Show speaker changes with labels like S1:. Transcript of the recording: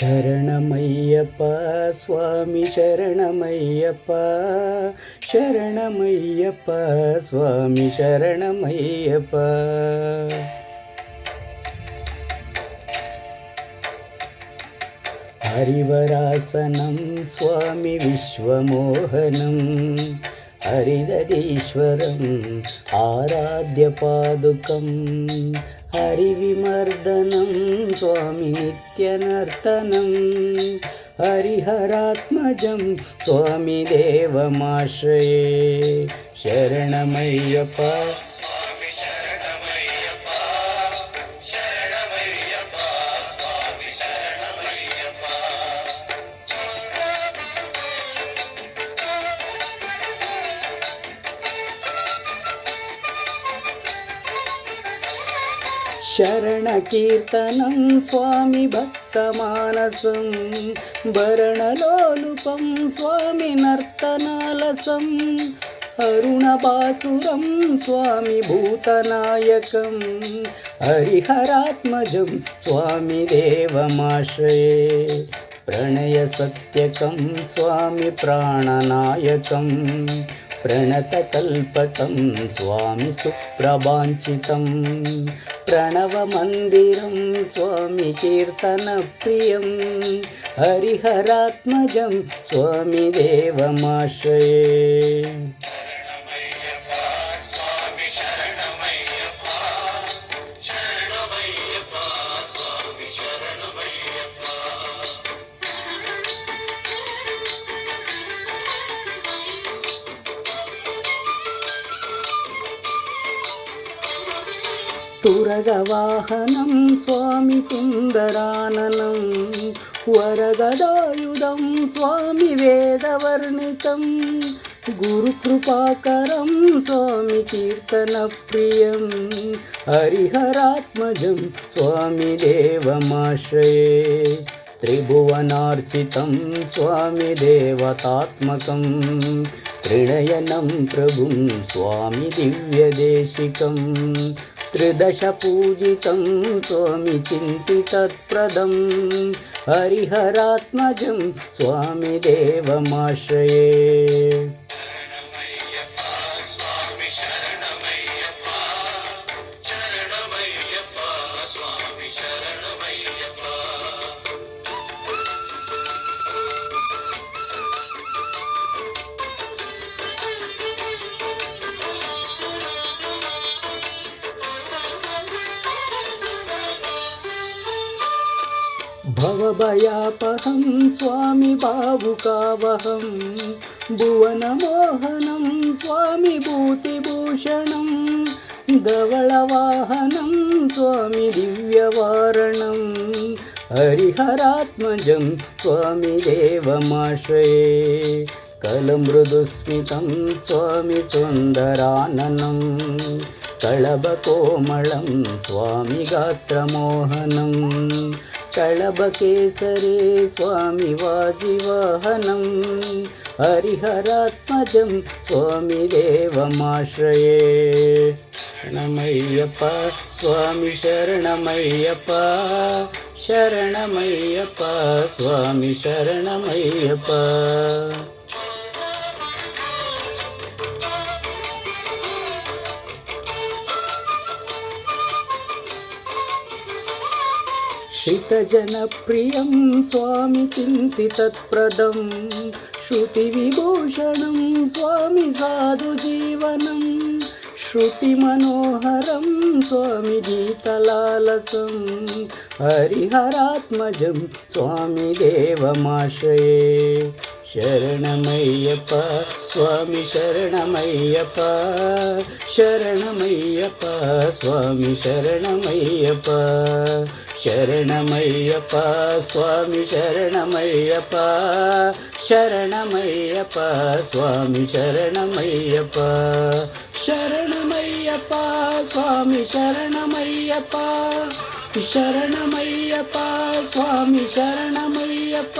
S1: ಶರಣಮಯ್ಯಪ್ಪ ಸ್ವಾಮಿ ಶರಣಮಯ್ಯಪ್ಪ, ಶರಣಮಯ್ಯಪ್ಪ ಸ್ವಾಮಿ ಶರಣಮಯ್ಯಪ್ಪ. ಹರಿವರಾಸನಂ ಸ್ವಾಮಿ ವಿಶ್ವಮೋಹನಂ, ಹರಿದದೀಶ್ವರಂ ಆರಾಧ್ಯ ಪಾದುಕಂ, ಹರಿವಿಮರ್ದನಂ ಸ್ವಾಮಿ ನಿತ್ಯನರ್ತನಂ, ಹರಿಹರಾತ್ಮಜಂ ಸ್ವಾಮಿ ದೇವಮಾಶ್ರಯೇ. ಶರಣಮಯ್ಯಪ್ಪ ಶರಣಕೀರ್ತನಂ ಸ್ವಾಮಿ ಭಕ್ತಮಾನಸಂ, ಭರಣಲೋಲುಪಂ ಸ್ವಾಮಿ ನರ್ತನಾಲಸಂ, ಅರುಣಭಾಸುರಂ ಸ್ವಾಮಿ ಭೂತನಾಯಕಂ, ಹರಿಹರಾತ್ಮಜಂ ಸ್ವಾಮಿ ದೇವಮಾಶ್ರಯೇ. ಪ್ರಣಯ ಸತ್ಯಕಂ ಸ್ವಾಮಿ ಪ್ರಾಣನಾಯಕಂ, ಪ್ರಣತಕಲ್ಪಕಂ ಸ್ವಾಮಿ ಸುಪ್ರಭಾಂಚಿತಂ, ಪ್ರಣವಮಂದಿರಂ ಸ್ವಾಮಿ ಕೀರ್ತನಪ್ರಿಯಂ, ಹರಿಹರಾತ್ಮಜಂ ಸ್ವಾಮಿ ದೇವಮಾಶ್ರಯೇ. ತುರಗವಾಹನಂ ಸ್ವಾಮಿ ಸುಂದರಾನನಂ, ವರಗದಾಯುಧಂ ಸ್ವಾಮಿ ವೇದವರ್ಣಿತಂ, ಗುರುಕೃಪಾಕರಂ ಸ್ವಾಮಿ ಕೀರ್ತನಪ್ರಿಯಂ, ಹರಿಹರಾತ್ಮಜಂ ಸ್ವಾಮಿ ದೇವಮಾಶ್ರಯೇ. ತ್ರಿಭುವನಾರ್ಚಿತಂ ಸ್ವಾಮಿ ದೇವತಾತ್ಮಕಂ, ತ್ರಿನಯನಂ ಪ್ರಭುಂ ಸ್ವಾಮಿ ದಿವ್ಯದೇಶಿಕಂ, ತ್ರಿದಶ ಪೂಜಿತಂ ಸ್ವಾಮಿ ಚಿಂತಿತತ್ಪ್ರದಂ, ಹರಿಹರಾತ್ಮಜಂ ಸ್ವಾಮಿ ದೇವಮಾಶ್ರಯೇ. ಭವಭಯಾಪಹಂ ಸ್ವಾಮಿ ಭಾವುಕಾವಹಂ, ಭುವನಮೋಹನಂ ಸ್ವಾಮಿ ಭೂತಿಭೂಷಣಂ, ಧವಳವಾಹನಂ ಸ್ವಾಮಿ ದಿವ್ಯವಾರಣಂ, ಹರಿಹರಾತ್ಮಜಂ ಸ್ವಾಮಿ ದೇವಮಾಶ್ರಯೇ. ಕಲಮೃದುಸ್ಮಿತಂ ಸ್ವಾಮಿ ಸುಂದರಾನನಂ, ಕಳಭಕೋಮಳಂ ಸ್ವಾಮಿ ಗಾತ್ರಮೋಹನಂ, ಕಳಭಕೇಸರೇ ಸ್ವಾಮಿ ವಾಜಿವಾಹನಂ, ಹರಿಹರಾತ್ಮಜಂ ಸ್ವಾಮಿ ದೇವಮಾಶ್ರಯೇ. ಶರಣಮಯ್ಯಪ್ಪ ಸ್ವಾಮಿ ಶರಣಮಯ್ಯಪ್ಪ, ಶರಣಮಯ್ಯಪ್ಪ ಸ್ವಾಮಿ ಶರಣಮಯ್ಯಪ್ಪ. ಶ್ರಿತಜನಪ್ರಿಯಂ ಸ್ವಾಮಿ ಚಿಂತಿತತ್ಪ್ರದಂ, ಶ್ರುತಿವಿಭೂಷಣಂ ಸ್ವಾಮಿ ಸಾಧುಜೀವನಂ, ಶ್ರುತಿಮನೋಹರಂ ಸ್ವಾಮಿ ಗೀತಲಾಲಸಂ, ಹರಿಹರಾತ್ಮಜಂ ಸ್ವಾಮಿ ದೇವಮಾಶ್ರಯೇ. ಶರಣಮಯ್ಯಪ್ಪ ಸ್ವಾಮಿ ಶರಣಮಯ್ಯಪ್ಪ, ಶರಣಮಯ್ಯಪ್ಪ ಸ್ವಾಮಿ ಶರಣಮಯ್ಯಪ್ಪ, ಶರಣಮಯ್ಯಪ್ಪ ಸ್ವಾಮಿ ಶರಣಮಯ್ಯಪ್ಪ, ಶರಣಮಯ್ಯಪ್ಪ ಸ್ವಾಮಿ ಶರಣಮಯ್ಯಪ್ಪ, ಶರಣಮಯ್ಯಪ್ಪ ಸ್ವಾಮಿ ಶರಣಮಯ್ಯಪ್ಪ, ಶರಣಮಯ್ಯಪ್ಪ ಸ್ವಾಮಿ ಶರಣಮಯ್ಯಪ್ಪ.